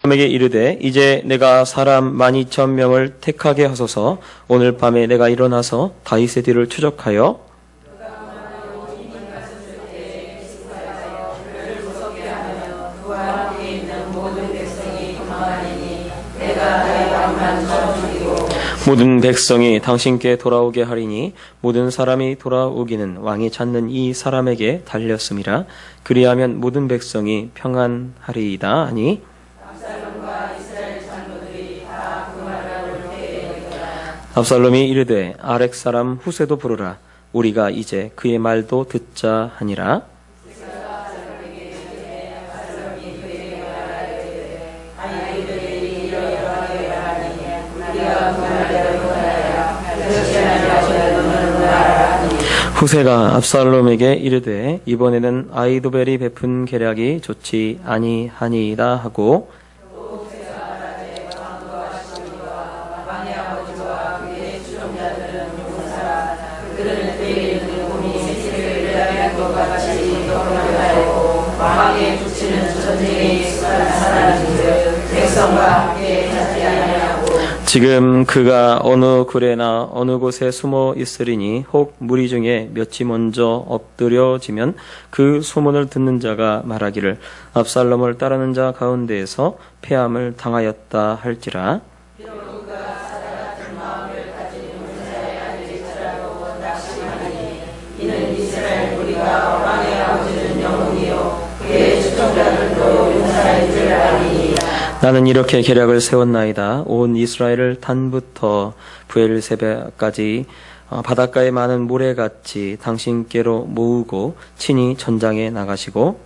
사람에게 이르되 이제 내가 사람 12,000명을 택하게 하소서. 오늘 밤에 내가 일어나서 다윗의 뒤를 추적하여 모든 백성이 당신께 돌아오게 하리니 모든 사람이 돌아오기는 왕이 찾는 이 사람에게 달렸음이라. 그리하면 모든 백성이 평안하리이다 하니 압살롬이 이르되 아렉 사람 후세도 부르라. 우리가 이제 그의 말도 듣자 하니라. 후세가 압살롬에게 이르되 이번에는 아히도벨이 베푼 계략이 좋지 아니하니이다 하고 지금 그가 어느 굴에나 어느 곳에 숨어 있으리니 혹 무리 중에 몇이 먼저 엎드려지면 그 소문을 듣는 자가 말하기를 압살롬을 따르는 자 가운데에서 패함을 당하였다 할지라. 나는 이렇게 계략을 세웠나이다. 온 이스라엘을 단부터 브엘세바까지 바닷가에 많은 모래같이 당신께로 모으고 친히 전장에 나가시고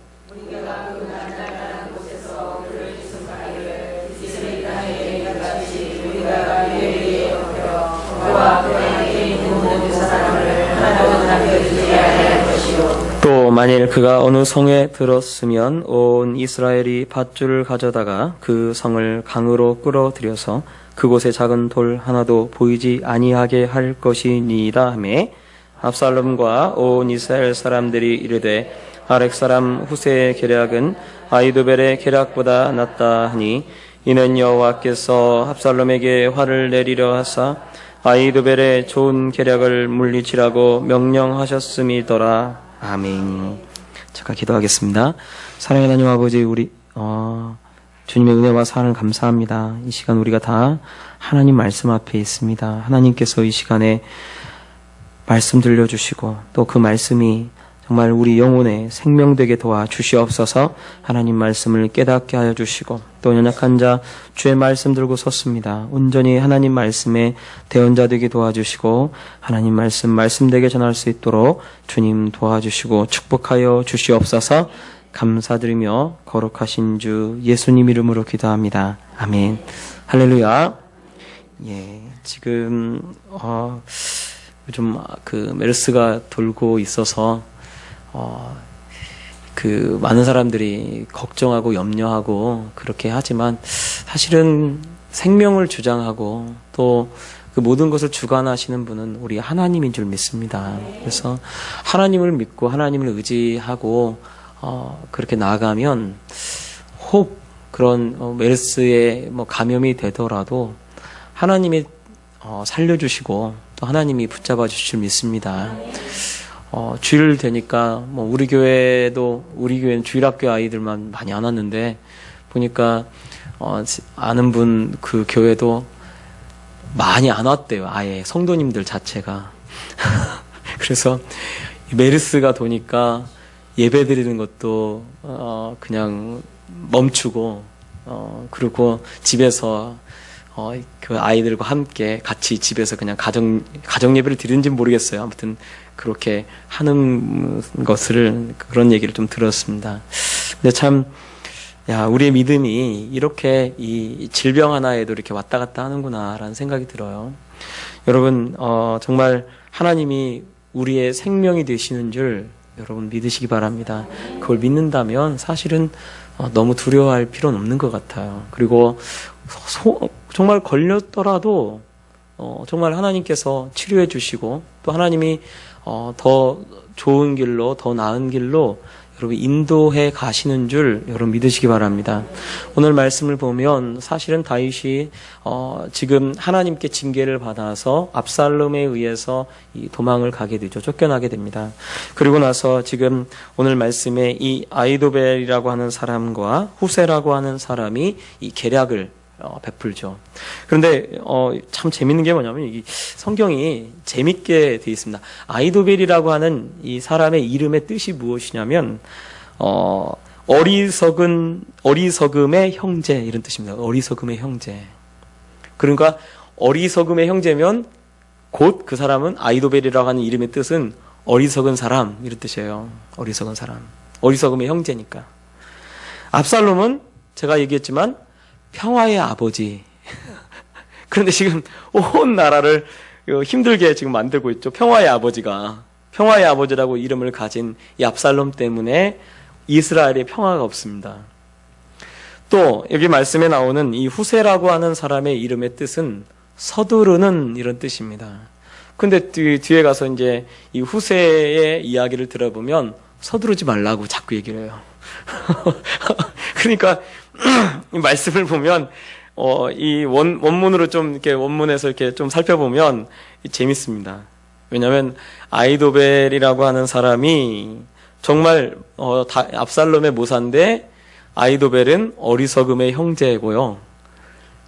또 만일 그가 어느 성에 들었으면 온 이스라엘이 밧줄을 가져다가 그 성을 강으로 끌어들여서 그곳에 작은 돌 하나도 보이지 아니하게 할 것이니이다 하매 압살롬과 온 이스라엘 사람들이 이르되 아렉 사람 후세의 계략은 아히도벨의 계략보다 낫다 하니 이는 여호와께서 압살롬에게 화를 내리려 하사 아히도벨의 좋은 계략을 물리치라고 명령하셨음이더라. 아멘. 잠깐 기도하겠습니다. 사랑의 하나님 아버지, 우리 주님의 은혜와 사랑을 감사합니다. 이 시간 우리가 다 하나님 말씀 앞에 있습니다. 하나님께서 이 시간에 말씀 들려주시고 또 그 말씀이 정말 우리 영혼에 생명되게 도와주시옵소서. 하나님 말씀을 깨닫게 하여 주시고 또 연약한 자 주의 말씀 들고 섰습니다. 온전히 하나님 말씀에 대언자 되게 도와주시고 하나님 말씀되게 전할 수 있도록 주님 도와주시고 축복하여 주시옵소서. 감사드리며 거룩하신 주 예수님 이름으로 기도합니다. 아멘. 할렐루야. 예, 지금 요즘 그 메르스가 돌고 있어서 그 많은 사람들이 걱정하고 염려하고 그렇게 하지만 사실은 생명을 주장하고 또 그 모든 것을 주관하시는 분은 우리 하나님인 줄 믿습니다. 그래서 하나님을 믿고 하나님을 의지하고 그렇게 나아가면 혹 그런 메르스에 감염이 되더라도 하나님이 살려주시고 또 하나님이 붙잡아 주실 줄 믿습니다. 주일 되니까 우리 교회는 주일학교 아이들만 많이 안 왔는데 보니까 아는 분 그 교회도 많이 안 왔대요. 아예 성도님들 자체가. 그래서 메르스가 도니까 예배 드리는 것도 그냥 멈추고 그리고 집에서 그 아이들과 함께 같이 집에서 그냥 가정 예배를 드리는지는 모르겠어요. 아무튼 그렇게 하는 그런 얘기를 좀 들었습니다. 근데 참, 우리의 믿음이 이렇게 이 질병 하나에도 이렇게 왔다 갔다 하는구나라는 생각이 들어요. 여러분, 정말 하나님이 우리의 생명이 되시는 줄 여러분 믿으시기 바랍니다. 그걸 믿는다면 사실은 너무 두려워할 필요는 없는 것 같아요. 그리고 정말 걸렸더라도 정말 하나님께서 치료해 주시고 또 하나님이 더 좋은 길로 더 나은 길로 여러분 인도해 가시는 줄 여러분 믿으시기 바랍니다. 오늘 말씀을 보면 사실은 다윗이 지금 하나님께 징계를 받아서 압살롬에 의해서 이 도망을 가게 되죠. 쫓겨나게 됩니다. 그리고 나서 지금 오늘 말씀에 이 아히도벨이라고 하는 사람과 후세라고 하는 사람이 이 계략을 베풀죠. 그런데 참 재밌는 게 뭐냐면 이 성경이 재밌게 되어 있습니다. 아히도벨이라고 하는 이 사람의 이름의 뜻이 무엇이냐면 어리석음의 형제 이런 뜻입니다. 어리석음의 형제. 그러니까 어리석음의 형제면 곧 그 사람은 아히도벨이라고 하는 이름의 뜻은 어리석은 사람 이런 뜻이에요. 어리석은 사람. 어리석음의 형제니까. 압살롬은 제가 얘기했지만 평화의 아버지. 그런데 지금 온 나라를 힘들게 지금 만들고 있죠. 평화의 아버지가. 평화의 아버지라고 이름을 가진 이 압살롬 때문에 이스라엘에 평화가 없습니다. 또 여기 말씀에 나오는 이 후세라고 하는 사람의 이름의 뜻은 서두르는 이런 뜻입니다. 근데 뒤에 가서 이제 이 후세의 이야기를 들어보면 서두르지 말라고 자꾸 얘기를 해요. 그러니까 이 말씀을 보면 이 원문으로 좀 이렇게 원문에서 이렇게 좀 살펴보면 재밌습니다. 왜냐하면 아히도벨이라고 하는 사람이 정말 압살롬의 모사인데 아히도벨은 어리석음의 형제고요.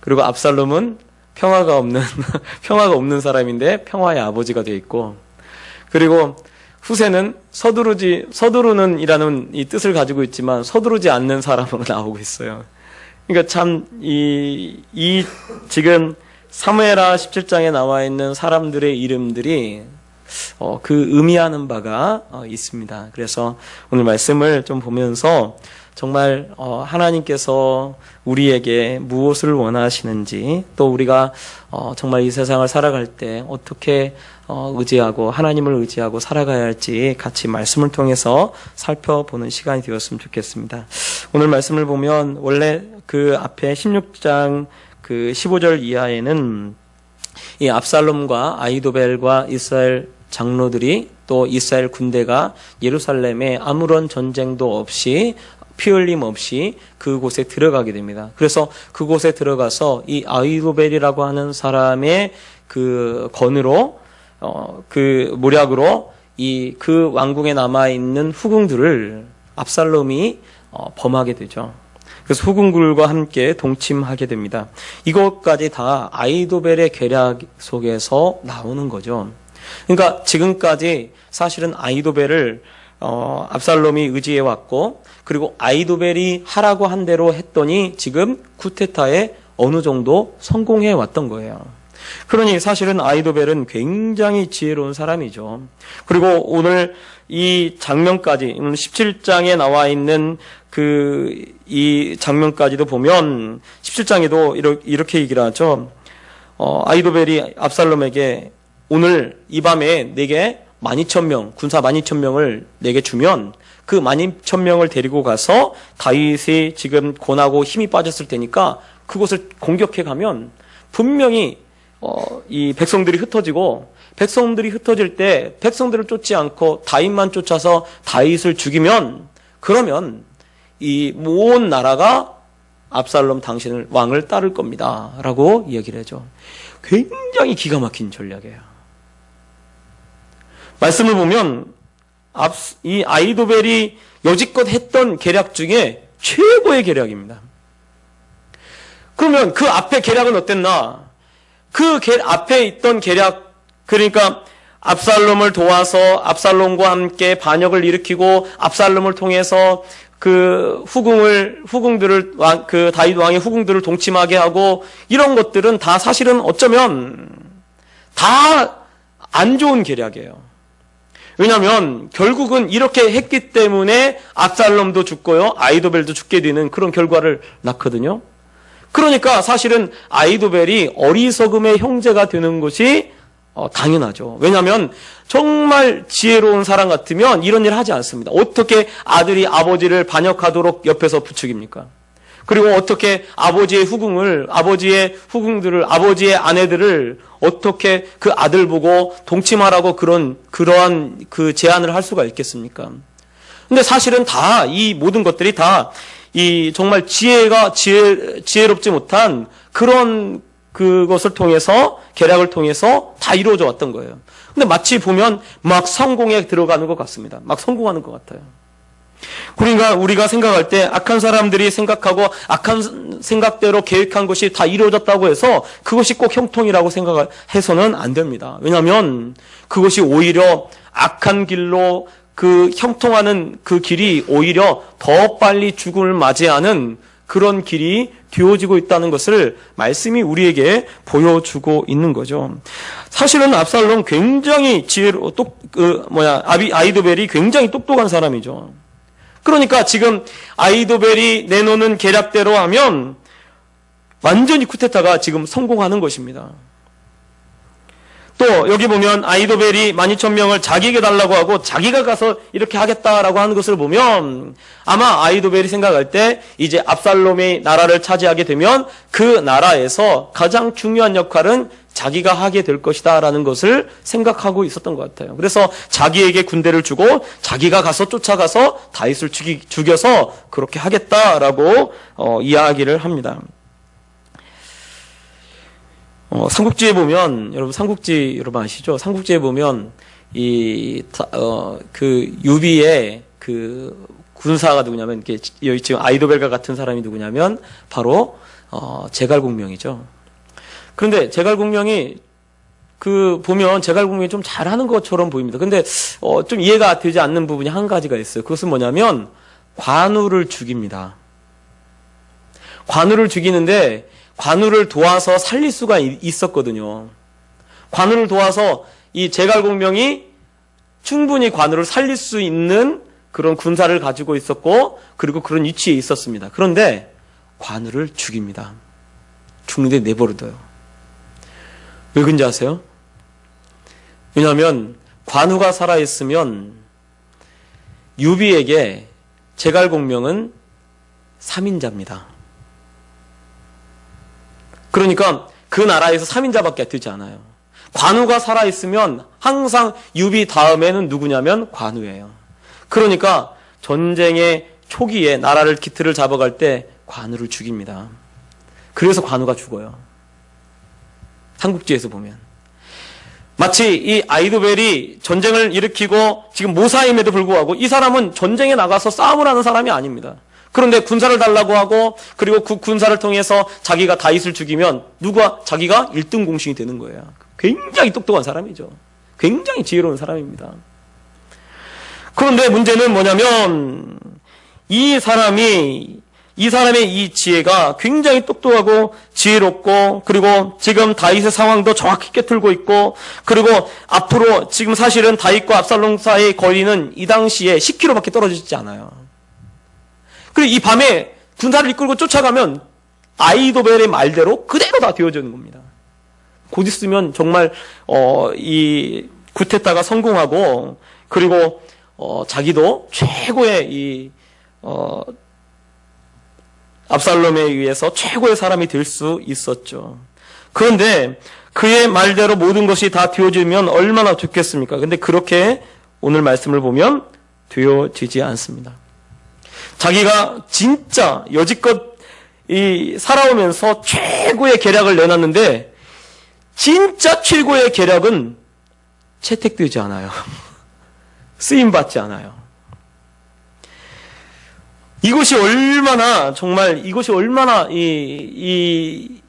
그리고 압살롬은 평화가 없는 사람인데 평화의 아버지가 되어 있고, 그리고 후세는 서두르는 이라는 이 뜻을 가지고 있지만 서두르지 않는 사람으로 나오고 있어요. 그러니까 참 지금 사무엘하 17장에 나와 있는 사람들의 이름들이 그 의미하는 바가 있습니다. 그래서 오늘 말씀을 좀 보면서 정말 하나님께서 우리에게 무엇을 원하시는지, 또 우리가 정말 이 세상을 살아갈 때 어떻게 의지하고 하나님을 의지하고 살아가야 할지 같이 말씀을 통해서 살펴보는 시간이 되었으면 좋겠습니다. 오늘 말씀을 보면 원래 그 앞에 16장 그 15절 이하에는 이 압살롬과 아히도벨과 이스라엘 장로들이 또 이스라엘 군대가 예루살렘에 아무런 전쟁도 없이 피 흘림 없이 그곳에 들어가게 됩니다. 그래서 그곳에 들어가서 이 아히도벨이라고 하는 사람의 그 건으로 그 모략으로 그 왕궁에 남아 있는 후궁들을 압살롬이 범하게 되죠. 그래서 후궁들과 함께 동침하게 됩니다. 이것까지 다 아히도벨의 계략 속에서 나오는 거죠. 그러니까 지금까지 사실은 아히도벨을 압살롬이 의지해 왔고, 그리고 아히도벨이 하라고 한 대로 했더니 지금 쿠데타에 어느 정도 성공해 왔던 거예요. 그러니 사실은 아히도벨은 굉장히 지혜로운 사람이죠. 그리고 오늘 이 장면까지 17장에 나와 있는 이 장면까지도 보면 17장에도 이렇게 얘기를 하죠. 아히도벨이 압살롬에게 오늘 이 밤에 내게 12,000명, 군사 12,000명을 내게 주면 그 12,000명을 데리고 가서 다윗이 지금 고나고 힘이 빠졌을 테니까 그곳을 공격해 가면 분명히 이 백성들이 흩어지고, 백성들이 흩어질 때 백성들을 쫓지 않고 다윗만 쫓아서 다윗을 죽이면, 그러면 이 온 나라가 압살롬 당신을 왕을 따를 겁니다 라고 이야기를 하죠. 굉장히 기가 막힌 전략이에요. 말씀을 보면 이 아히도벨이 여지껏 했던 계략 중에 최고의 계략입니다. 그러면 그 앞에 계략은 어땠나? 그 앞에 있던 계략, 그러니까 압살롬을 도와서 압살롬과 함께 반역을 일으키고 압살롬을 통해서 그 후궁들을 그 다윗 왕의 후궁들을 동침하게 하고, 이런 것들은 다 사실은 어쩌면 다 안 좋은 계략이에요. 왜냐하면 결국은 이렇게 했기 때문에 압살롬도 죽고요, 아히도벨도 죽게 되는 그런 결과를 낳거든요. 그러니까 사실은 아히도벨이 어리석음의 형제가 되는 것이 당연하죠. 왜냐하면 정말 지혜로운 사람 같으면 이런 일 하지 않습니다. 어떻게 아들이 아버지를 반역하도록 옆에서 부추깁니까? 그리고 어떻게 아버지의 후궁들을, 아버지의 아내들을 어떻게 그 아들 보고 동침하라고 그러한 그 제안을 할 수가 있겠습니까? 근데 사실은 다 이 모든 것들이 다 이 정말 지혜롭지 못한 그런 그것을 통해서 계략을 통해서 다 이루어져 왔던 거예요. 근데 마치 보면 막 성공에 들어가는 것 같습니다. 막 성공하는 것 같아요. 그러니까 우리가 생각할 때 악한 사람들이 생각하고 악한 생각대로 계획한 것이 다 이루어졌다고 해서 그것이 꼭 형통이라고 생각해서는 안 됩니다. 왜냐하면 그것이 오히려 악한 길로 그 형통하는 그 길이 오히려 더 빨리 죽음을 맞이하는 그런 길이 되어지고 있다는 것을 말씀이 우리에게 보여주고 있는 거죠. 사실은 압살롬 굉장히 아히도벨이 굉장히 똑똑한 사람이죠. 그러니까 지금 아히도벨이 내놓는 계략대로 하면 완전히 쿠데타가 지금 성공하는 것입니다. 또 여기 보면 아히도벨이 12,000명을 자기에게 달라고 하고 자기가 가서 이렇게 하겠다라고 하는 것을 보면 아마 아히도벨이 생각할 때 이제 압살롬이 나라를 차지하게 되면 그 나라에서 가장 중요한 역할은 자기가 하게 될 것이다 라는 것을 생각하고 있었던 것 같아요. 그래서 자기에게 군대를 주고 자기가 가서 쫓아가서 다윗을 죽여서 그렇게 하겠다라고 이야기를 합니다. 삼국지에 보면 여러분 아시죠? 삼국지에 보면 그 유비의 그 군사가 누구냐면 여기 지금 아히도벨과 같은 사람이 누구냐면 바로 제갈공명이죠. 그런데 제갈공명이 보면 제갈공명이 좀 잘하는 것처럼 보입니다. 근데 좀 이해가 되지 않는 부분이 한 가지가 있어요. 그것은 뭐냐면 관우를 죽입니다. 관우를 죽이는데 관우를 도와서 살릴 수가 있었거든요. 관우를 도와서 이 제갈공명이 충분히 관우를 살릴 수 있는 그런 군사를 가지고 있었고 그리고 그런 위치에 있었습니다. 그런데 관우를 죽입니다. 죽는데 내버려둬요. 왜 그런지 아세요? 왜냐하면 관우가 살아있으면 유비에게 제갈공명은 3인자입니다. 그러니까 그 나라에서 3인자밖에 되지 않아요. 관우가 살아있으면 항상 유비 다음에는 누구냐면 관우예요. 그러니까 전쟁의 초기에 나라를 기틀을 잡아갈 때 관우를 죽입니다. 그래서 관우가 죽어요. 삼국지에서 보면. 마치 이 아히도벨이 전쟁을 일으키고 지금 모사임에도 불구하고 이 사람은 전쟁에 나가서 싸움을 하는 사람이 아닙니다. 그런데 군사를 달라고 하고 그리고 그 군사를 통해서 자기가 다윗을 죽이면 자기가 1등 공신이 되는 거예요. 굉장히 똑똑한 사람이죠. 굉장히 지혜로운 사람입니다. 그런데 문제는 뭐냐면 이 사람의 이 지혜가 굉장히 똑똑하고 지혜롭고 그리고 지금 다윗의 상황도 정확히 꿰뚫고 있고 그리고 앞으로 지금 사실은 다윗과 압살롬 사이의 거리는 이 당시에 10km밖에 떨어지지 않아요. 그리고 이 밤에 군사를 이끌고 쫓아가면 아히도벨의 말대로 그대로 다 되어지는 겁니다. 곧 있으면 정말 이 쿠데타가 성공하고 그리고 자기도 최고의 압살롬에 의해서 최고의 사람이 될 수 있었죠. 그런데 그의 말대로 모든 것이 다 되어지면 얼마나 좋겠습니까? 근데 그렇게 오늘 말씀을 보면 되어지지 않습니다. 자기가 진짜 여지껏 살아오면서 최고의 계략을 내놨는데 진짜 최고의 계략은 채택되지 않아요. 쓰임받지 않아요. 이것이 얼마나 이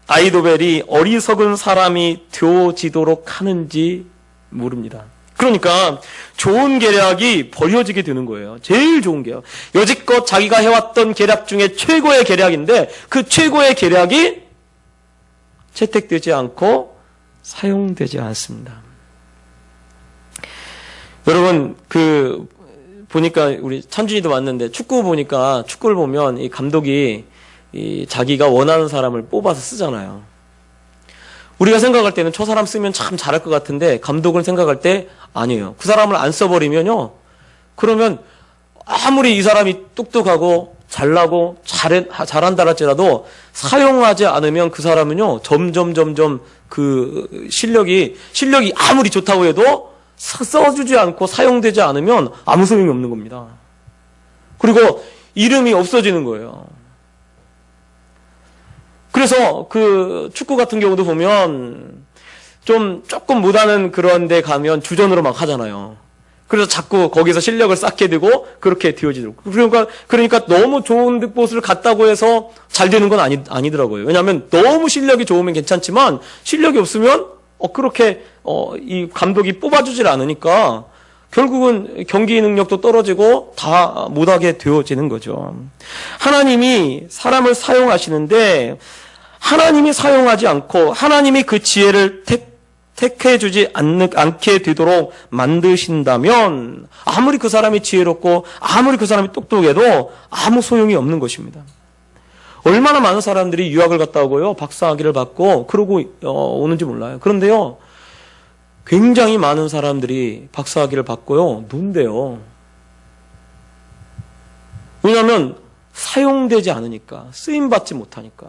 아히도벨이 어리석은 사람이 되어지도록 하는지 모릅니다. 그러니까 좋은 계략이 버려지게 되는 거예요. 제일 좋은 계략. 여지껏 자기가 해왔던 계략 중에 최고의 계략인데 그 최고의 계략이 채택되지 않고 사용되지 않습니다. 여러분 보니까 우리 찬준이도 왔는데 축구를 보면 이 감독이 자기가 원하는 사람을 뽑아서 쓰잖아요. 우리가 생각할 때는 저 사람 쓰면 참 잘할 것 같은데 감독은 생각할 때 아니에요. 그 사람을 안 써버리면요. 그러면 아무리 이 사람이 똑똑하고 잘나고 잘한다 할지라도 사용하지 않으면 그 사람은요. 점점 그 실력이 아무리 좋다고 해도 써주지 않고 사용되지 않으면 아무 소용이 없는 겁니다. 그리고 이름이 없어지는 거예요. 그래서 그 축구 같은 경우도 보면 조금 못하는 그런 데 가면 주전으로 막 하잖아요. 그래서 자꾸 거기서 실력을 쌓게 되고 그렇게 되어지도록. 그러니까 너무 좋은 곳을 갔다고 해서 잘 되는 건 아니더라고요. 왜냐하면 너무 실력이 좋으면 괜찮지만 실력이 없으면 그렇게 이 감독이 뽑아주질 않으니까 결국은 경기 능력도 떨어지고 다 못하게 되어지는 거죠. 하나님이 사람을 사용하시는데 하나님이 사용하지 않고 하나님이 그 지혜를 택해주지 않게 되도록 만드신다면 아무리 그 사람이 지혜롭고 아무리 그 사람이 똑똑해도 아무 소용이 없는 것입니다. 얼마나 많은 사람들이 유학을 갔다 오고요, 박사학위를 받고 그러고 오는지 몰라요. 그런데요, 굉장히 많은 사람들이 박사학위를 받고요, 논대요. 왜냐하면 사용되지 않으니까, 쓰임받지 못하니까.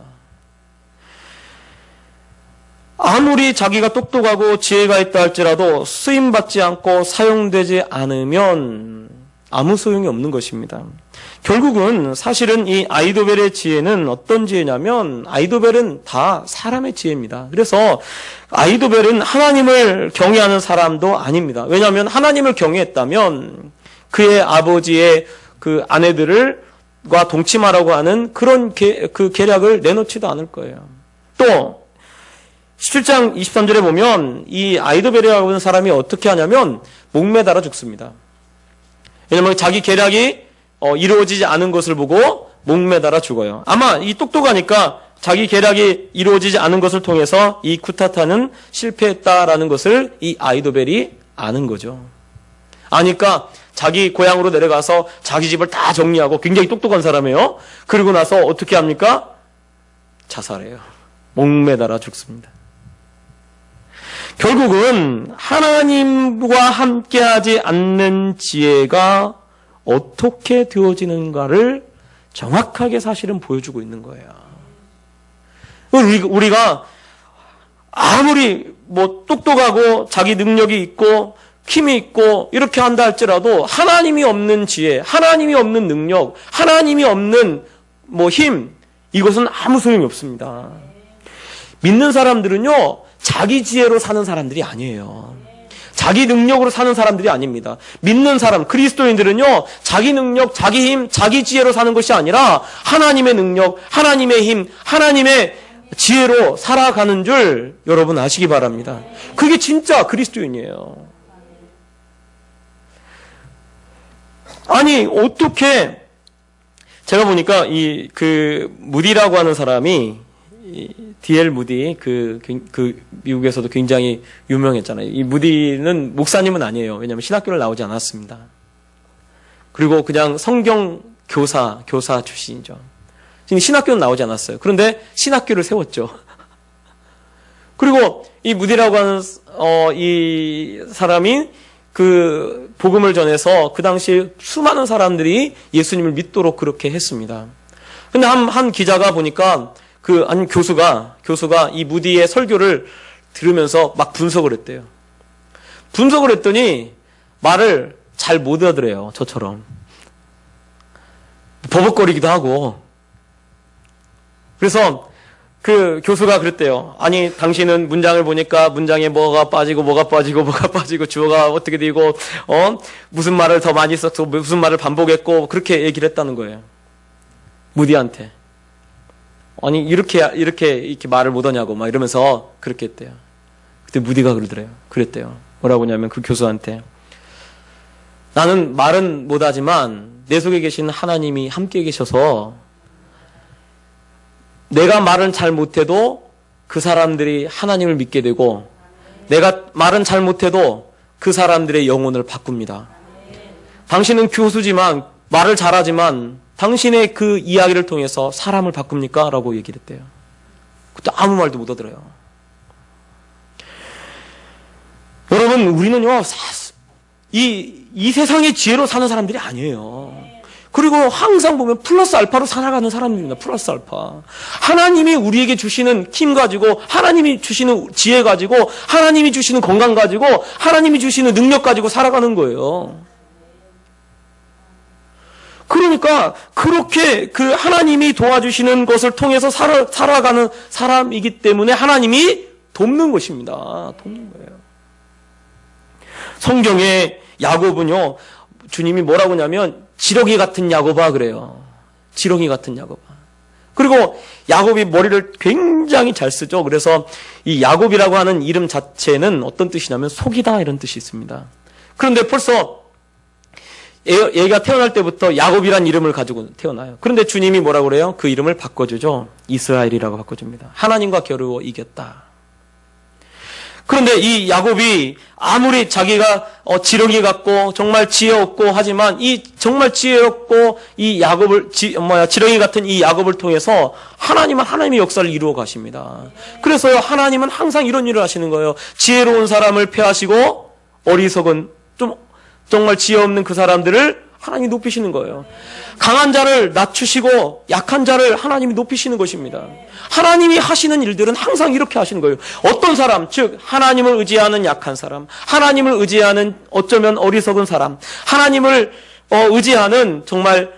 아무리 자기가 똑똑하고 지혜가 있다 할지라도 쓰임받지 않고 사용되지 않으면 아무 소용이 없는 것입니다. 결국은 사실은 이 아이도벨의 지혜는 어떤 지혜냐면 아이도벨은 다 사람의 지혜입니다. 그래서 아이도벨은 하나님을 경외하는 사람도 아닙니다. 왜냐하면 하나님을 경외했다면 그의 아버지의 그 아내들과 동침하라고 하는 그런 그 계략을 내놓지도 않을 거예요. 또 17장 23절에 보면 이 아이도벨이라고 하는 사람이 어떻게 하냐면 목매달아 죽습니다. 왜냐하면 자기 계략이 이루어지지 않은 것을 보고 목매달아 죽어요. 아마 이 똑똑하니까 자기 계략이 이루어지지 않은 것을 통해서 이 쿠타타는 실패했다라는 것을 이 아이도벨이 아는 거죠. 아니까 자기 고향으로 내려가서 자기 집을 다 정리하고 굉장히 똑똑한 사람이에요. 그러고 나서 어떻게 합니까? 자살해요. 목매달아 죽습니다. 결국은 하나님과 함께하지 않는 지혜가 어떻게 되어지는가를 정확하게 사실은 보여주고 있는 거예요. 우리가 아무리 똑똑하고 자기 능력이 있고 힘이 있고 이렇게 한다 할지라도 하나님이 없는 지혜, 하나님이 없는 능력, 하나님이 없는 힘, 이것은 아무 소용이 없습니다. 믿는 사람들은요, 자기 지혜로 사는 사람들이 아니에요. 자기 능력으로 사는 사람들이 아닙니다. 믿는 사람, 그리스도인들은요, 자기 능력, 자기 힘, 자기 지혜로 사는 것이 아니라 하나님의 능력, 하나님의 힘, 하나님의 지혜로 살아가는 줄 여러분 아시기 바랍니다. 그게 진짜 그리스도인이에요. 아니, 어떻게, 제가 보니까 무디라고 하는 사람이 D.L. 무디, 미국에서도 굉장히 유명했잖아요. 이 무디는 목사님은 아니에요. 왜냐하면 신학교를 나오지 않았습니다. 그리고 그냥 성경 교사 출신이죠. 신학교는 나오지 않았어요. 그런데 신학교를 세웠죠. 그리고 이 무디라고 하는, 이 사람이 그 복음을 전해서 그 당시 수많은 사람들이 예수님을 믿도록 그렇게 했습니다. 근데 한 기자가 보니까 한 교수가 이 무디의 설교를 들으면서 막 분석을 했대요. 분석을 했더니 말을 잘 못 알아들어요. 저처럼. 버벅거리기도 하고. 그래서 그 교수가 그랬대요. 아니, 당신은 문장을 보니까 문장에 뭐가 빠지고 주어가 어떻게 되고, 무슨 말을 더 많이 썼고, 무슨 말을 반복했고, 그렇게 얘기를 했다는 거예요. 무디한테. 아니, 이렇게 말을 못하냐고, 막 이러면서 그렇게 했대요. 그때 무디가 그랬대요. 뭐라고 하냐면 그 교수한테. 나는 말은 못하지만 내 속에 계신 하나님이 함께 계셔서 내가 말은 잘 못해도 그 사람들이 하나님을 믿게 되고 내가 말은 잘 못해도 그 사람들의 영혼을 바꿉니다. 당신은 교수지만 말을 잘하지만 당신의 그 이야기를 통해서 사람을 바꿉니까? 라고 얘기를 했대요. 그때 아무 말도 못 하더래요. 여러분, 우리는요, 이 세상의 지혜로 사는 사람들이 아니에요. 그리고 항상 보면 플러스 알파로 살아가는 사람들입니다. 플러스 알파. 하나님이 우리에게 주시는 힘 가지고, 하나님이 주시는 지혜 가지고, 하나님이 주시는 건강 가지고, 하나님이 주시는 능력 가지고 살아가는 거예요. 그러니까 그렇게 그 하나님이 도와주시는 것을 통해서 살아가는 사람이기 때문에 하나님이 돕는 것입니다. 돕는 거예요. 성경에 야곱은요, 주님이 뭐라고 하냐면 지렁이 같은 야곱아 그래요. 지렁이 같은 야곱아. 그리고 야곱이 머리를 굉장히 잘 쓰죠. 그래서 이 야곱이라고 하는 이름 자체는 어떤 뜻이냐면 속이다 이런 뜻이 있습니다. 그런데 벌써 얘가 태어날 때부터 야곱이란 이름을 가지고 태어나요. 그런데 주님이 뭐라고 그래요? 그 이름을 바꿔주죠. 이스라엘이라고 바꿔줍니다. 하나님과 겨루어 이겼다. 그런데 이 야곱이 아무리 자기가 지렁이 같고 정말 지혜 없고 하지만 이 정말 지혜 없고 이 야곱을 지렁이 같은 이 야곱을 통해서 하나님은 하나님의 역사를 이루어 가십니다. 그래서요, 하나님은 항상 이런 일을 하시는 거예요. 지혜로운 사람을 패하시고 어리석은 정말 지혜 없는 그 사람들을 하나님이 높이시는 거예요. 강한 자를 낮추시고 약한 자를 하나님이 높이시는 것입니다. 하나님이 하시는 일들은 항상 이렇게 하시는 거예요. 어떤 사람, 즉 하나님을 의지하는 약한 사람, 하나님을 의지하는 어쩌면 어리석은 사람, 하나님을 의지하는 정말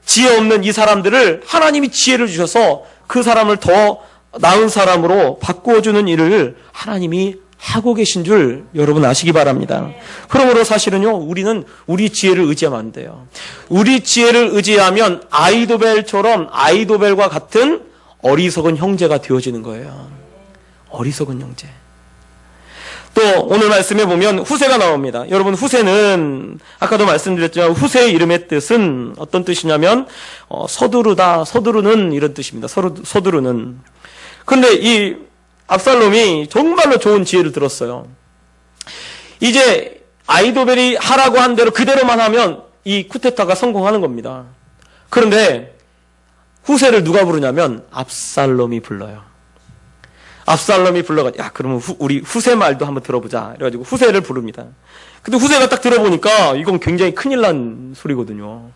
지혜 없는 이 사람들을 하나님이 지혜를 주셔서 그 사람을 더 나은 사람으로 바꾸어주는 일을 하나님이 하고 계신 줄 여러분 아시기 바랍니다. 그러므로 사실은요, 우리는 우리 지혜를 의지하면 안 돼요. 우리 지혜를 의지하면 아이도벨과 같은 어리석은 형제가 되어지는 거예요. 어리석은 형제. 또 오늘 말씀에 보면 후세가 나옵니다. 여러분, 후세는 아까도 말씀드렸지만 후세의 이름의 뜻은 어떤 뜻이냐면 서두르다, 서두르는 이런 뜻입니다. 서두르는. 그런데 이 압살롬이 정말로 좋은 지혜를 들었어요. 이제 아이도벨이 하라고 한 대로 그대로만 하면 이 쿠데타가 성공하는 겁니다. 그런데 후세를 누가 부르냐면 압살롬이 불러요. 압살롬이 불러가지고, 야, 그러면 우리 후세 말도 한번 들어보자. 그래가지고 후세를 부릅니다. 근데 후세가 딱 들어보니까 이건 굉장히 큰일 난 소리거든요.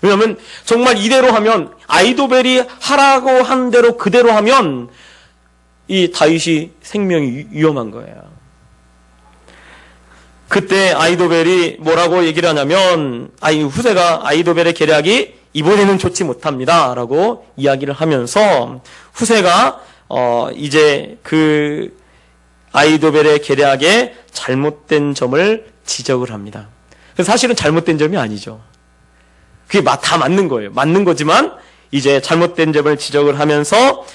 왜냐하면 정말 이대로 하면, 아이도벨이 하라고 한 대로 그대로 하면 이 다윗이 생명이 위험한 거예요. 그때 아이도벨이 뭐라고 얘기를 하냐면, 후세가 아이도벨의 계략이 이번에는 좋지 못합니다 라고 이야기를 하면서 후세가 이제 그 아이도벨의 계략에 잘못된 점을 지적을 합니다. 사실은 잘못된 점이 아니죠. 그게 다 맞는 거예요. 맞는 거지만 이제 잘못된 점을 지적을 하면서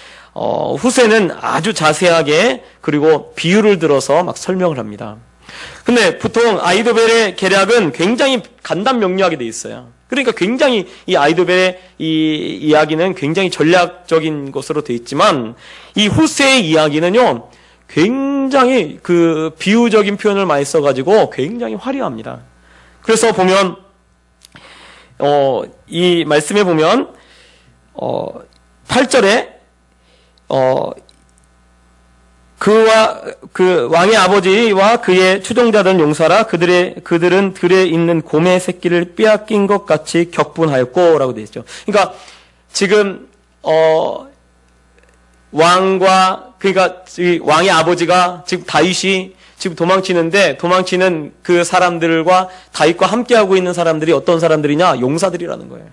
후세는 아주 자세하게 그리고 비유를 들어서 막 설명을 합니다. 근데 보통 아이도벨의 계략은 굉장히 간단명료하게 돼 있어요. 그러니까 굉장히 이 아이도벨의 이 이야기는 굉장히 전략적인 것으로 돼 있지만 이 후세의 이야기는요, 굉장히 그 비유적인 표현을 많이 써가지고 굉장히 화려합니다. 그래서 보면 이 말씀에 보면 8절에 그와 그 왕의 아버지와 그의 추종자들은 용사라 그들은 들에 있는 곰의 새끼를 빼앗긴 것 같이 격분하였고라고 되어 있죠. 그러니까 지금 그러니까 왕의 아버지가 지금 다윗이 지금 도망치는 그 사람들과 다윗과 함께하고 있는 사람들이 어떤 사람들이냐? 용사들이라는 거예요.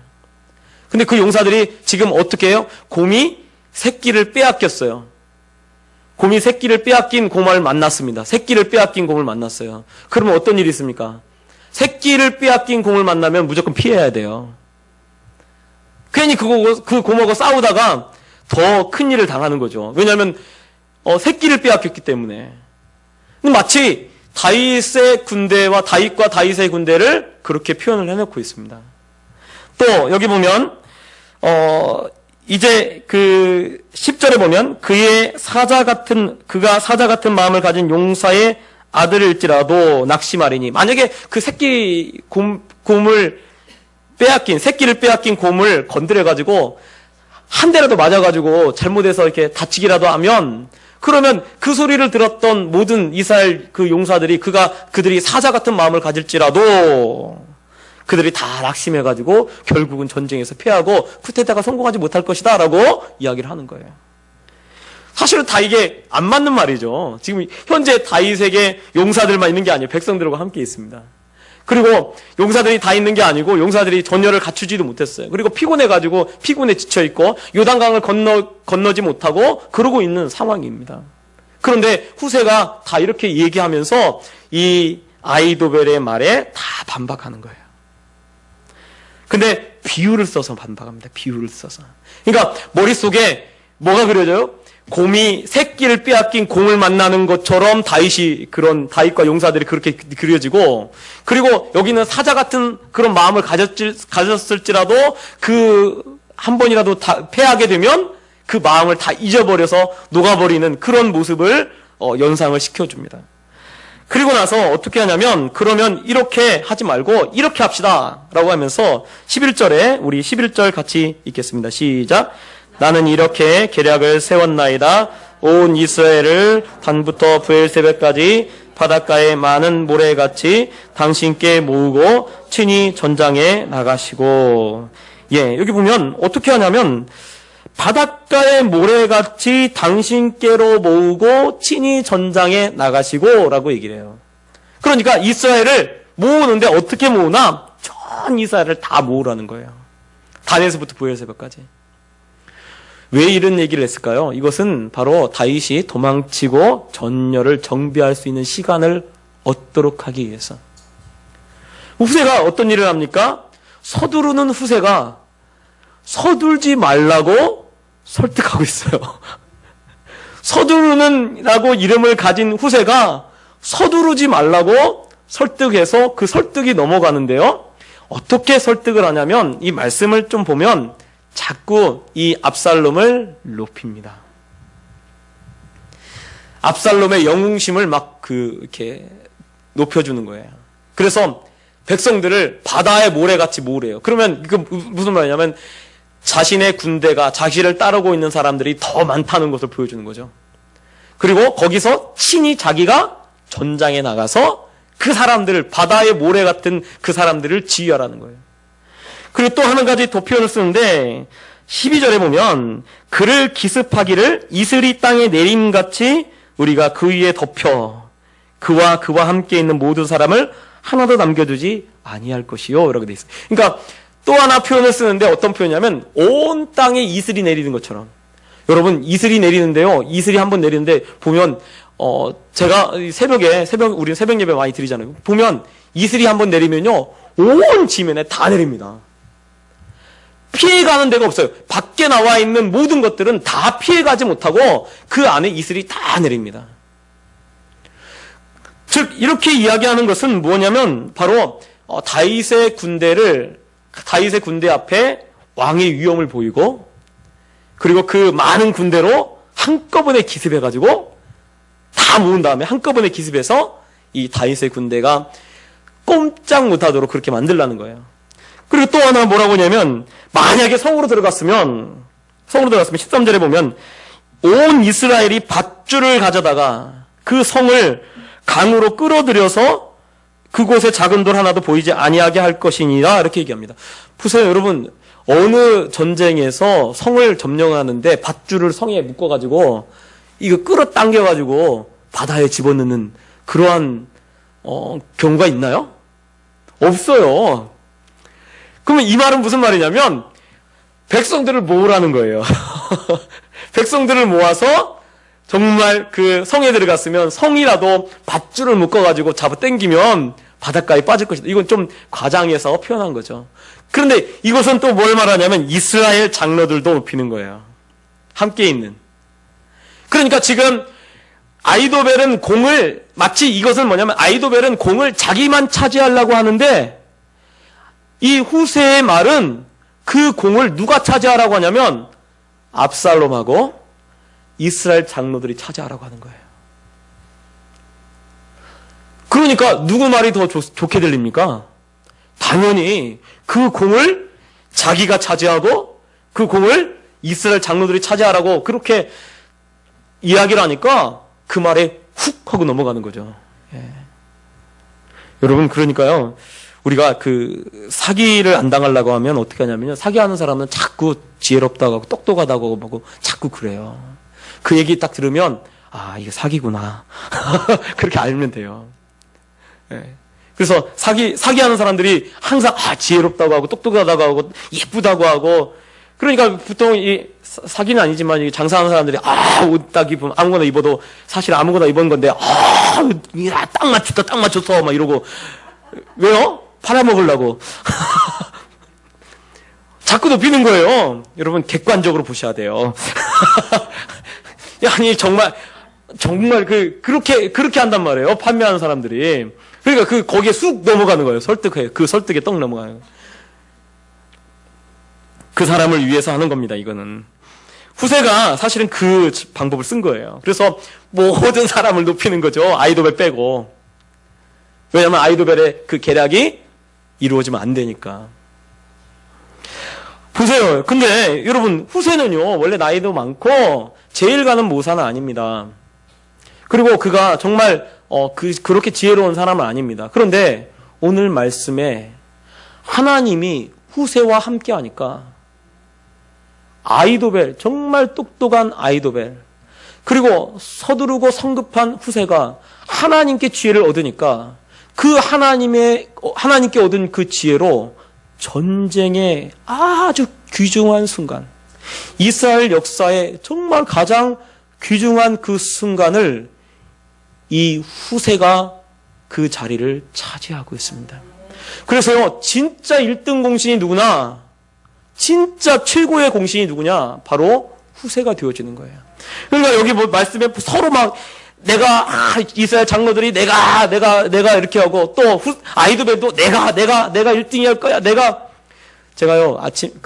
근데 그 용사들이 지금 어떻게 해요? 곰이 새끼를 빼앗겼어요. 곰이 새끼를 빼앗긴 곰을 만났습니다. 새끼를 빼앗긴 곰을 만났어요. 그러면 어떤 일이 있습니까? 새끼를 빼앗긴 곰을 만나면 무조건 피해야 돼요. 괜히 그 곰하고 싸우다가 더 큰 일을 당하는 거죠. 왜냐하면 새끼를 빼앗겼기 때문에. 마치 다윗의 군대와 다윗과 다윗의 군대를 그렇게 표현을 해놓고 있습니다. 또 여기 보면 이제 그 10절에 보면 그가 사자 같은 마음을 가진 용사의 아들일지라도 낙심하리니, 만약에 그 새끼를 빼앗긴 곰을 건드려가지고 한 대라도 맞아가지고 잘못해서 이렇게 다치기라도 하면, 그러면 그 소리를 들었던 모든 이스라엘 그 용사들이 그들이 사자 같은 마음을 가질지라도 그들이 다 낙심해가지고 결국은 전쟁에서 패하고 쿠데타가 성공하지 못할 것이다 라고 이야기를 하는 거예요. 사실은 다 이게 안 맞는 말이죠. 지금 현재 다윗에게 용사들만 있는 게 아니에요. 백성들과 함께 있습니다. 그리고 용사들이 다 있는 게 아니고 용사들이 전열을 갖추지도 못했어요. 그리고 피곤해가지고 피곤에 지쳐있고 요단강을 건너지 못하고 그러고 있는 상황입니다. 그런데 후세가 다 이렇게 얘기하면서 이 아히도벨의 말에 다 반박하는 거예요. 근데 비유를 써서 반박합니다. 비유를 써서. 그러니까 머릿속에 뭐가 그려져요? 곰이 새끼를 빼앗긴 곰을 만나는 것처럼 다윗과 용사들이 그렇게 그려지고, 그리고 여기는 사자 같은 그런 마음을 가졌을지라도 한 번이라도 패하게 되면 그 마음을 다 잊어버려서 녹아버리는 그런 모습을 연상을 시켜줍니다. 그리고 나서 어떻게 하냐면, 그러면 이렇게 하지 말고 이렇게 합시다 라고 하면서 11절에 우리 11절 같이 읽겠습니다. 시작. 나는 이렇게 계략을 세웠나이다. 온 이스라엘을 단부터 브엘세바까지 바닷가에 많은 모래같이 당신께 모으고 친히 전장에 나가시고. 여기 보면 어떻게 하냐면 바닷가에 모래같이 당신께로 모으고 친히 전장에 나가시고 라고 얘기를 해요. 그러니까 이스라엘을 모으는데 어떻게 모으나? 전 이스라엘을 다 모으라는 거예요. 단에서부터 브엘세바까지. 왜 이런 얘기를 했을까요? 이것은 바로 다윗이 도망치고 전열을 정비할 수 있는 시간을 얻도록 하기 위해서. 후세가 어떤 일을 합니까? 서두르는 후세가 서둘지 말라고 설득하고 있어요. 서두르는라고 이름을 가진 후세가 서두르지 말라고 설득해서 그 설득이 넘어가는데요. 어떻게 설득을 하냐면 이 말씀을 좀 보면 자꾸 이 압살롬을 높입니다. 압살롬의 영웅심을 이렇게 높여주는 거예요. 그래서 백성들을 바다의 모래같이 모으래요. 그러면 이거 무슨 말이냐면 자신의 군대가 자신을 따르고 있는 사람들이 더 많다는 것을 보여주는 거죠. 그리고 거기서 친히 자기가 전장에 나가서 그 사람들을, 바다의 모래 같은 그 사람들을 지휘하라는 거예요. 그리고 또 한 가지 더 표현을 쓰는데 12절에 보면 그를 기습하기를 이슬이 땅에 내림같이 우리가 그 위에 덮여 그와 함께 있는 모든 사람을 하나도 남겨두지 아니할 것이요 라고 돼 있어요. 그러니까 또 하나 표현을 쓰는데 어떤 표현이냐면 온 땅에 이슬이 내리는 것처럼. 여러분 이슬이 내리는데요. 이슬이 한번 내리는데 보면 제가 우리는 새벽 예배 많이 드리잖아요. 보면 이슬이 한번 내리면요 온 지면에 다 내립니다. 피해가는 데가 없어요. 밖에 나와 있는 모든 것들은 다 피해가지 못하고 그 안에 이슬이 다 내립니다. 즉 이렇게 이야기하는 것은 뭐냐면 바로 다윗의 군대 앞에 왕의 위엄을 보이고 그리고 그 많은 군대로 한꺼번에 기습해가지고 다 모은 다음에 한꺼번에 기습해서 이 다윗의 군대가 꼼짝 못하도록 그렇게 만들라는 거예요. 그리고 또 하나 뭐라고 하냐면 만약에 성으로 들어갔으면 13절에 보면 온 이스라엘이 밧줄을 가져다가 그 성을 강으로 끌어들여서 그곳에 작은 돌 하나도 보이지 아니하게 할 것이니라 이렇게 얘기합니다. 보세요 여러분, 어느 전쟁에서 성을 점령하는데 밧줄을 성에 묶어가지고 이거 끌어당겨가지고 바다에 집어넣는 그러한 경우가 있나요? 없어요. 그러면 이 말은 무슨 말이냐면 백성들을 모으라는 거예요. 백성들을 모아서 정말 그 성에 들어갔으면 성이라도 밧줄을 묶어가지고 잡아 당기면 바닷가에 빠질 것이다. 이건 좀 과장해서 표현한 거죠. 그런데 이것은 또 뭘 말하냐면 이스라엘 장로들도 높이는 거예요. 함께 있는. 그러니까 지금 아히도벨은 마치 이것은 뭐냐면 아히도벨은 공을 자기만 차지하려고 하는데 이 후세의 말은 그 공을 누가 차지하라고 하냐면 압살롬하고 이스라엘 장로들이 차지하라고 하는 거예요. 그러니까 누구 말이 더 좋게 들립니까? 당연히 그 공을 자기가 차지하고 그 공을 이스라엘 장로들이 차지하라고 그렇게 이야기를 하니까 그 말에 훅 하고 넘어가는 거죠. 여러분 그러니까요. 우리가 사기를 안 당하려고 하면 어떻게 하냐면요. 사기하는 사람은 자꾸 지혜롭다고 하고 똑똑하다고 하고 자꾸 그래요. 그 얘기 딱 들으면, 아, 이게 사기구나. 그렇게 알면 돼요. 네. 그래서 사기하는 사람들이 항상, 지혜롭다고 하고 똑똑하다고 하고 예쁘다고 하고, 그러니까 보통 사기는 아니지만 이 장사하는 사람들이 옷 딱 입으면 아무거나 입어도 사실 아무거나 입은 건데 딱 맞췄어 막 이러고 왜요? 팔아먹으려고 자꾸 높이는 거예요. 여러분 객관적으로 보셔야 돼요. 아니 정말 그렇게 한단 말이에요. 판매하는 사람들이. 그러니까 거기에 쑥 넘어가는 거예요. 그 설득에 떡 넘어가는 거예요. 그 사람을 위해서 하는 겁니다, 이거는. 후세가 사실은 그 방법을 쓴 거예요. 그래서 모든 사람을 높이는 거죠. 아이도벨 빼고. 왜냐하면 아이도벨의 그 계략이 이루어지면 안 되니까. 보세요. 근데 여러분, 후세는요, 원래 나이도 많고 제일 가는 모사는 아닙니다. 그리고 그가 정말 그렇게 지혜로운 사람은 아닙니다. 그런데 오늘 말씀에 하나님이 후세와 함께 하니까 아이도벨, 정말 똑똑한 아이도벨, 그리고 서두르고 성급한 후세가 하나님께 지혜를 얻으니까 그 하나님께 얻은 그 지혜로 전쟁의 아주 귀중한 순간, 이스라엘 역사의 정말 가장 귀중한 그 순간을 이 후세가 그 자리를 차지하고 있습니다. 그래서요, 진짜 1등 공신이 누구나, 진짜 최고의 공신이 누구냐? 바로 후세가 되어지는 거예요. 그러니까 여기 말씀에 서로 막 이스라엘 장로들이 내가 이렇게 하고 또 아이도벨도 내가 1등이 할 거야. 제가요, 아침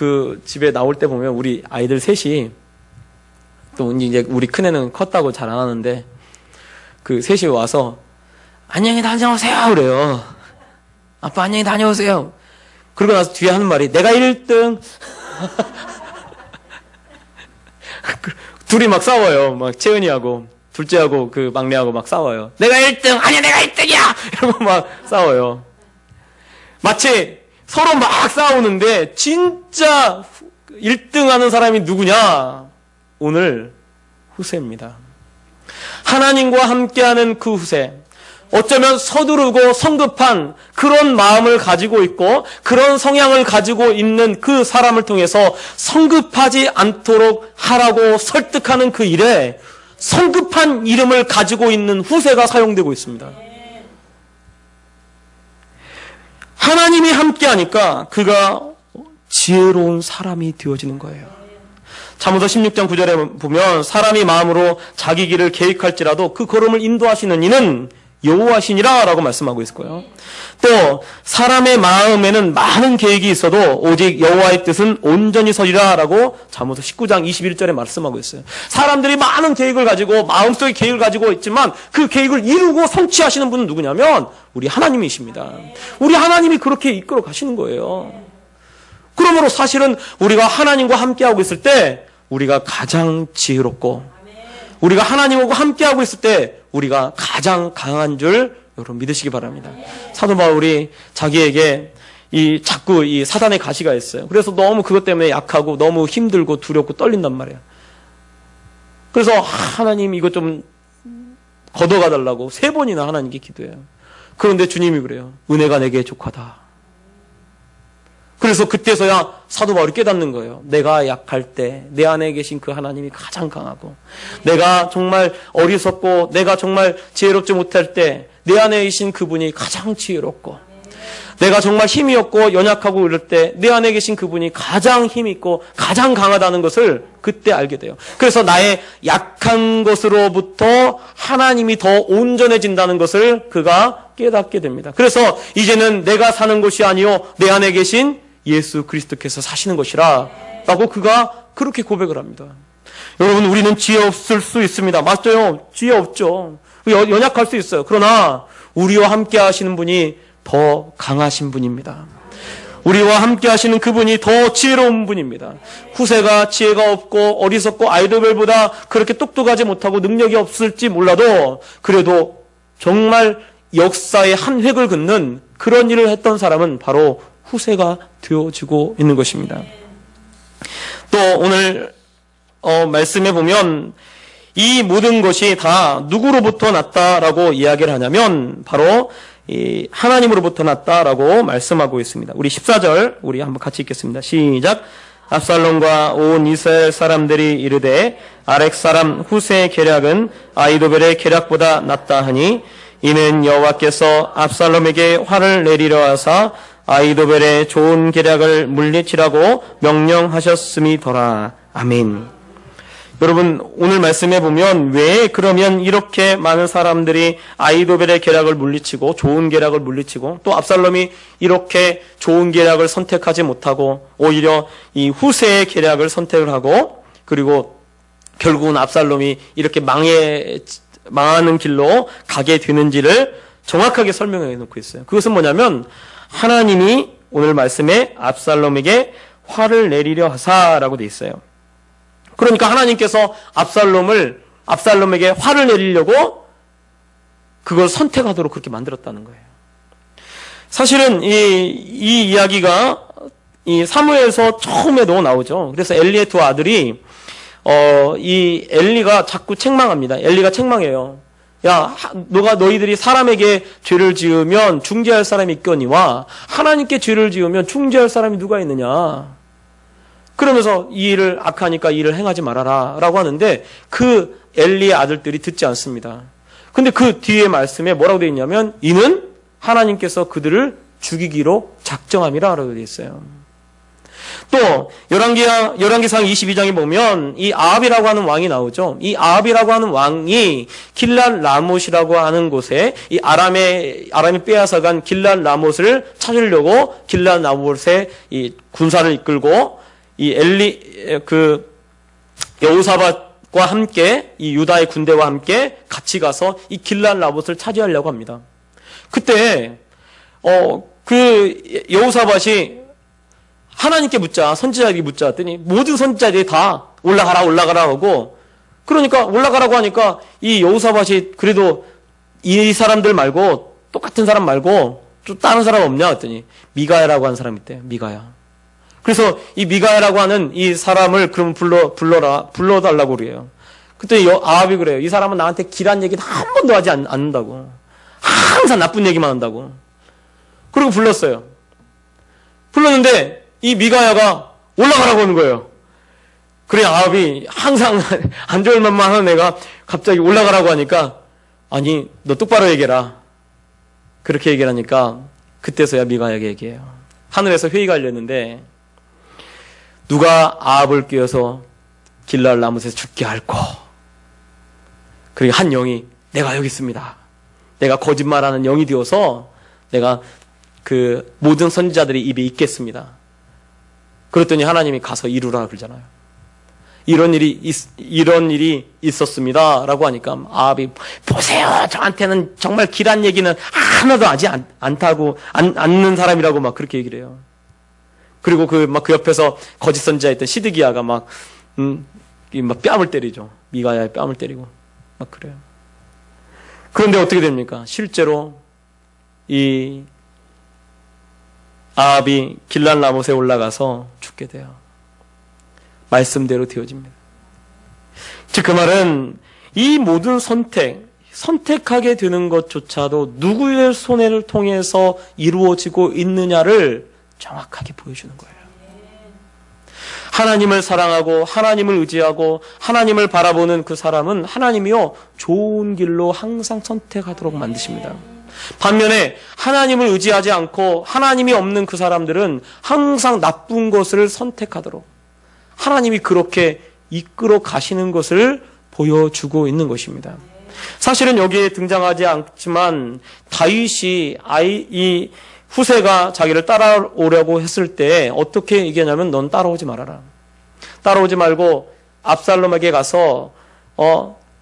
집에 나올 때 보면 우리 아이들 셋이 또 이제 우리 큰애는 컸다고 잘 안 하는데 그 셋이 와서 안녕히 다녀오세요 그래요. 아빠 안녕히 다녀오세요. 그러고 나서 뒤에 하는 말이 내가 1등. 둘이 막 싸워요. 막 채은이하고 둘째하고 그 막내하고 막 싸워요. 내가 1등. 아니야 내가 1등이야. 이러고 막 싸워요. 마치 서로 막 싸우는데 진짜 1등 하는 사람이 누구냐? 오늘 후세입니다. 하나님과 함께하는 그 후세. 어쩌면 서두르고 성급한 그런 마음을 가지고 있고 그런 성향을 가지고 있는 그 사람을 통해서 성급하지 않도록 하라고 설득하는 그 일에 성급한 이름을 가지고 있는 후세가 사용되고 있습니다. 하나님이 함께하니까 그가 지혜로운 사람이 되어지는 거예요. 잠언서 16장 9절에 보면 사람이 마음으로 자기 길을 계획할지라도 그 걸음을 인도하시는 이는 여호와시니라 라고 말씀하고 있을 거예요. 또 사람의 마음에는 많은 계획이 있어도 오직 여호와의 뜻은 온전히 서리라 라고 잠언서 19장 21절에 말씀하고 있어요. 사람들이 많은 계획을 가지고 마음속에 계획을 가지고 있지만 그 계획을 이루고 성취하시는 분은 누구냐면 우리 하나님이십니다. 우리 하나님이 그렇게 이끌어 가시는 거예요. 그러므로 사실은 우리가 하나님과 함께하고 있을 때 우리가 가장 지혜롭고 우리가 하나님하고 함께하고 있을 때 우리가 가장 강한 줄 여러분 믿으시기 바랍니다. 사도 바울이 자기에게 자꾸 이 사단의 가시가 있어요. 그래서 너무 그것 때문에 약하고 너무 힘들고 두렵고 떨린단 말이에요. 그래서 하나님 이거 좀 걷어가 달라고 3번이나 하나님께 기도해요. 그런데 주님이 그래요. 은혜가 내게 족하다. 그래서 그때서야 사도 바울이 깨닫는 거예요. 내가 약할 때 내 안에 계신 그 하나님이 가장 강하고 내가 정말 어리석고 내가 정말 지혜롭지 못할 때 내 안에 계신 그분이 가장 지혜롭고 내가 정말 힘이 없고 연약하고 이럴 때 내 안에 계신 그분이 가장 힘이 있고 가장 강하다는 것을 그때 알게 돼요. 그래서 나의 약한 것으로부터 하나님이 더 온전해진다는 것을 그가 깨닫게 됩니다. 그래서 이제는 내가 사는 것이 아니요 내 안에 계신 예수 그리스도께서 사시는 것이라 라고 그가 그렇게 고백을 합니다. 여러분 우리는 지혜 없을 수 있습니다. 맞아요. 지혜 없죠. 연약할 수 있어요. 그러나 우리와 함께 하시는 분이 더 강하신 분입니다. 우리와 함께 하시는 그분이 더 지혜로운 분입니다. 후세가 지혜가 없고 어리석고 아이도벨보다 그렇게 똑똑하지 못하고 능력이 없을지 몰라도 그래도 정말 역사의 한 획을 긋는 그런 일을 했던 사람은 바로 후세가 되어지고 있는 것입니다. 또 오늘 말씀해 보면 이 모든 것이 다 누구로부터 났다라고 이야기를 하냐면 바로 이 하나님으로부터 났다라고 말씀하고 있습니다. 우리 14절 우리 한번 같이 읽겠습니다. 시작. 압살롬과 온 이스라엘 사람들이 이르되 아렉 사람 후세의 계략은 아히도벨의 계략보다 낫다 하니 이는 여호와께서 압살롬에게 화를 내리려 하사 아히도벨의 좋은 계략을 물리치라고 명령하셨음이더라. 아멘. 여러분 오늘 말씀해 보면 왜 그러면 이렇게 많은 사람들이 아히도벨의 계략을 물리치고 좋은 계략을 물리치고 또 압살롬이 이렇게 좋은 계략을 선택하지 못하고 오히려 이 후세의 계략을 선택을 하고 그리고 결국은 압살롬이 이렇게 망하는 길로 가게 되는지를 정확하게 설명해 놓고 있어요. 그것은 뭐냐면 하나님이 오늘 말씀에 압살롬에게 화를 내리려 하사라고 돼 있어요. 그러니까 하나님께서 압살롬에게 화를 내리려고 그걸 선택하도록 그렇게 만들었다는 거예요. 사실은 이 이야기가 이 사무엘서 처음에도 나오죠. 그래서 엘리의 두 아들이 이 엘리가 자꾸 책망합니다. 엘리가 책망해요. 야, 너희들이 사람에게 죄를 지으면 중재할 사람이 있거니와 하나님께 죄를 지으면 중재할 사람이 누가 있느냐. 그러면서 이 일을 악하니까 이 일을 행하지 말아라 라고 하는데 그 엘리의 아들들이 듣지 않습니다. 근데 그 뒤에 말씀에 뭐라고 되어 있냐면 이는 하나님께서 그들을 죽이기로 작정함이라 라고 되어 있어요. 또 열왕기상 22장에 보면 이 아합이라고 하는 왕이 나오죠. 이 아합이라고 하는 왕이 길랄 라못이라고 하는 곳에 이 아람이 빼앗아간 길랄 라못을 찾으려고 길랄 라못에 이 군사를 이끌고 이 여호사밧과 함께 이 유다의 군대와 함께 같이 가서 이 길랄 라못을 차지하려고 합니다. 그때 그 여호사밧이 하나님께 묻자, 선지자에게 묻자 했더니 모든 선지자들이 다 올라가라 하고 그러니까 올라가라고 하니까 이 여호사밧이 그래도 이 사람들 말고 똑같은 사람 말고 또 다른 사람 없냐 했더니 미가야라고 하는 사람이 있대요. 미가야. 그래서 이 미가야라고 하는 이 사람을 그럼 불러달라고 그래요. 그때 아합이 그래요. 이 사람은 나한테 길한 얘기는 한 번도 하지 않는다고. 항상 나쁜 얘기만 한다고. 그리고 불렀어요. 불렀는데 이 미가야가 올라가라고 하는 거예요. 그래 아합이 항상 안 좋을 만만 하는 애가 갑자기 올라가라고 하니까 아니 너 똑바로 얘기해라. 그렇게 얘기하니까 그때서야 미가야에게 얘기해요. 하늘에서 회의가 열렸는데 누가 아합을 끼워서 길랄 라못에서 죽게 할꼬. 그리고 한 영이 내가 여기 있습니다. 내가 거짓말하는 영이 되어서 내가 그 모든 선지자들의 입에 있겠습니다. 그랬더니 하나님이 가서 이루라 그러잖아요. 이런 일이 있었습니다. 라고 하니까 아합이 보세요. 저한테는 정말 길한 얘기는 하나도 하지 않는 사람이라고 막 그렇게 얘기를 해요. 그리고 그 옆에서 거짓 선지자였던 시드기야가 막 뺨을 때리죠. 미가야의 뺨을 때리고 막 그래요. 그런데 어떻게 됩니까? 실제로 이 아합이 길랄 라못에 올라가서 죽게 돼요. 말씀대로 되어집니다. 즉 그 말은 이 모든 선택하게 되는 것조차도 누구의 손해를 통해서 이루어지고 있느냐를 정확하게 보여주는 거예요. 하나님을 사랑하고 하나님을 의지하고 하나님을 바라보는 그 사람은 하나님이요 좋은 길로 항상 선택하도록 만드십니다. 반면에 하나님을 의지하지 않고 하나님이 없는 그 사람들은 항상 나쁜 것을 선택하도록 하나님이 그렇게 이끌어 가시는 것을 보여주고 있는 것입니다. 사실은 여기에 등장하지 않지만 다윗이 이 후세가 자기를 따라오려고 했을 때 어떻게 얘기하냐면 넌 따라오지 말아라. 따라오지 말고 압살롬에게 가서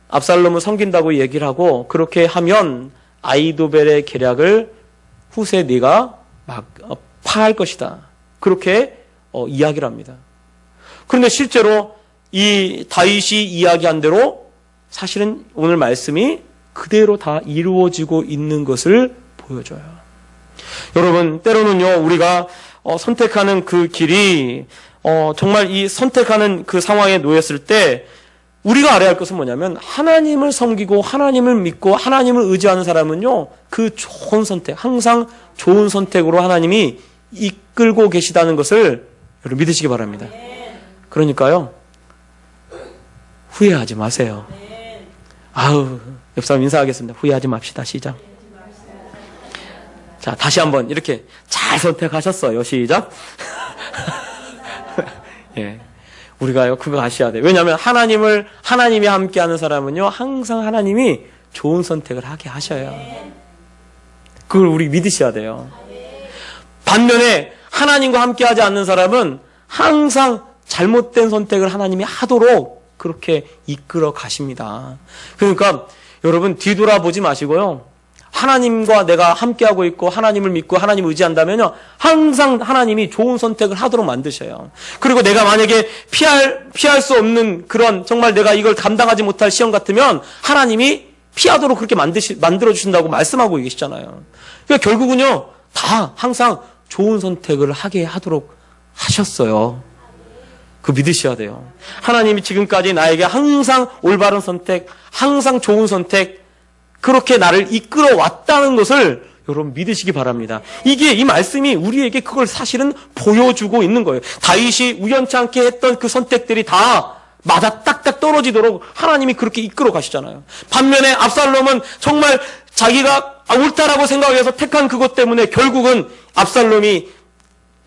압살롬을 섬긴다고 얘기를 하고 그렇게 하면 아히도벨의 계략을 후세 네가 막 파할 것이다. 그렇게 이야기를 합니다. 그런데 실제로 이 다윗이 이야기한 대로 사실은 오늘 말씀이 그대로 다 이루어지고 있는 것을 보여줘요. 여러분, 때로는요, 우리가 선택하는 그 길이 정말 이 선택하는 그 상황에 놓였을 때 우리가 알아야 할 것은 뭐냐면 하나님을 섬기고 하나님을 믿고 하나님을 의지하는 사람은요, 그 좋은 선택, 항상 좋은 선택으로 하나님이 이끌고 계시다는 것을 여러분 믿으시기 바랍니다. 그러니까요, 후회하지 마세요. 아우, 옆 사람 인사하겠습니다. 후회하지 맙시다. 시작. 자, 다시 한번 이렇게 잘 선택하셨어요. 시작. 예. 우리가요, 그거 아셔야 돼요. 왜냐하면 하나님이 함께하는 사람은요, 항상 하나님이 좋은 선택을 하게 하셔요. 그걸 우리 믿으셔야 돼요. 반면에 하나님과 함께하지 않는 사람은 항상 잘못된 선택을 하나님이 하도록 그렇게 이끌어 가십니다. 그러니까 여러분, 뒤돌아보지 마시고요, 하나님과 내가 함께하고 있고 하나님을 믿고 하나님을 의지한다면요, 항상 하나님이 좋은 선택을 하도록 만드셔요. 그리고 내가 만약에 피할 수 없는 그런, 정말 내가 이걸 감당하지 못할 시험 같으면 하나님이 피하도록 그렇게 만들어주신다고 말씀하고 계시잖아요. 그러니까 결국은요, 다 항상 좋은 선택을 하게 하도록 하셨어요. 그거 믿으셔야 돼요. 하나님이 지금까지 나에게 항상 올바른 선택, 항상 좋은 선택, 그렇게 나를 이끌어 왔다는 것을 여러분 믿으시기 바랍니다. 이 말씀이 우리에게 그걸 사실은 보여주고 있는 거예요. 다윗이 우연치 않게 했던 그 선택들이 다 맞아 딱딱 떨어지도록 하나님이 그렇게 이끌어 가시잖아요. 반면에 압살롬은 정말 자기가 옳다라고 생각해서 택한 그것 때문에 결국은 압살롬이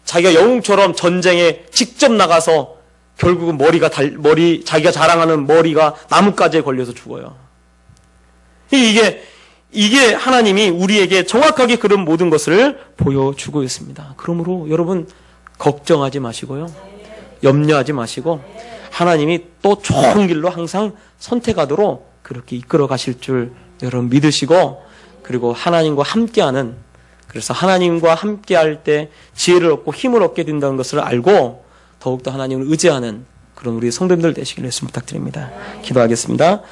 자기가 영웅처럼 전쟁에 직접 나가서 결국은 자기가 자랑하는 머리가 나뭇가지에 걸려서 죽어요. 이게 하나님이 우리에게 정확하게 그런 모든 것을 보여주고 있습니다. 그러므로 여러분, 걱정하지 마시고요, 염려하지 마시고 하나님이 또 좋은 길로 항상 선택하도록 그렇게 이끌어 가실 줄 여러분 믿으시고, 그리고 하나님과 함께하는, 그래서 하나님과 함께할 때 지혜를 얻고 힘을 얻게 된다는 것을 알고 더욱더 하나님을 의지하는 그런 우리 성도님들 되시기를 예수 부탁드립니다. 기도하겠습니다.